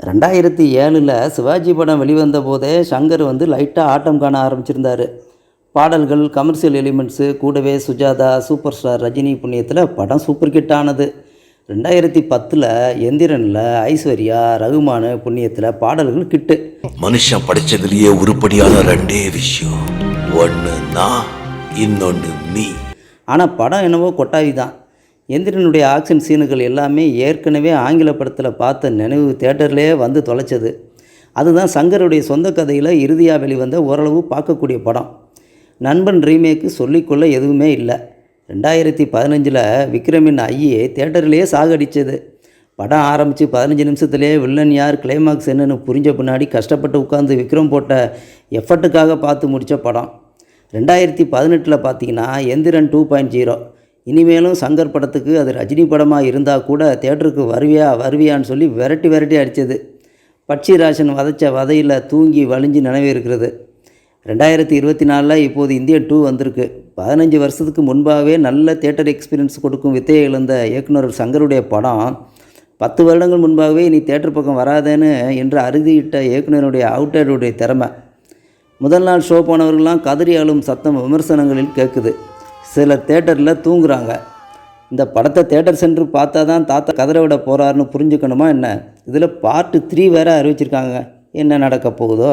2007 சிவாஜி படம் வெளிவந்த போதே சங்கர் லைட்டாக ஆட்டம் காண ஆரம்பிச்சிருந்தார். பாடல்கள், கமர்ஷியல் எலிமெண்ட்ஸு, கூடவே சுஜாதா, சூப்பர் ஸ்டார் ரஜினி புண்ணியத்தில் படம் சூப்பர் ஹிட் ஆனது. 2010 எந்திரனில் ஐஸ்வர்யா, ரகுமான் புண்ணியத்தில் பாடல்கள் கிட்டு. மனுஷன் படித்ததுலேயே உருப்படியான ரெண்டே விஷயம், ஒன்று நான், இன்னொன்று நீ. ஆனால் படம் என்னவோ கொட்டாவி தான். எந்திரனுடைய ஆக்ஷன் சீனுகள் எல்லாமே ஏற்கனவே ஆங்கில படத்தில் பார்த்த நினைவு தேட்டர்லேயே வந்து தொலைச்சது. அதுதான் சங்கருடைய சொந்த கதையில் இறுதியாக வெளிவந்த ஓரளவு பார்க்கக்கூடிய படம். நண்பன் ரீமேக்கு சொல்லிக்கொள்ள எதுவுமே இல்லை. 2015 விக்ரமின் ஐயே தேட்டர்லேயே சாகடிச்சது. படம் ஆரம்பித்து 15 நிமிஷத்துலேயே வில்லன் யார், கிளைமாக்ஸ் என்னன்னு புரிஞ்ச பின்னாடி கஷ்டப்பட்டு உட்காந்து விக்ரம் போட்ட எஃபர்ட்டுக்காக பார்த்து முடித்த படம். 2018 பார்த்தீங்கன்னா எந்திரன் 2.0. இனிமேலும் சங்கர் படத்துக்கு அது ரஜினி படமாக இருந்தால் கூட தேட்டருக்கு வருவியான்னு சொல்லி விரட்டி அடித்தது. பட்சி ராசன் வதைச்ச வதையில் தூங்கி வலிஞ்சு நினைவு இருக்கிறது. 2024 இப்போது இந்தியன் 2 வந்திருக்கு. 15 வருஷத்துக்கு முன்பாகவே நல்ல தேட்டர் எக்ஸ்பீரியன்ஸ் கொடுக்கும் வித்தையை இழந்த இயக்குனர் சங்கருடைய படம் 10 வருடங்கள் முன்பாகவே இனி தேட்டர் பக்கம் வராதேன்னு என்று அறுதியிட்ட இயக்குனருடைய அவுட்டருடைய திறமை. முதல் நாள் ஷோ போனவர்கள்லாம் கதறி அழும் சத்தம் விமர்சனங்களில் கேட்குது. சிலர் தேட்டரில் தூங்குறாங்க. இந்த படத்தை தேட்டர் சென்று பார்த்தா தான் தாத்தா கதற விட போகிறாருன்னு புரிஞ்சுக்கணுமா என்ன? இதில் பார்ட் 3 வேறு அறிவிச்சிருக்காங்க. என்ன நடக்க போகுதோ?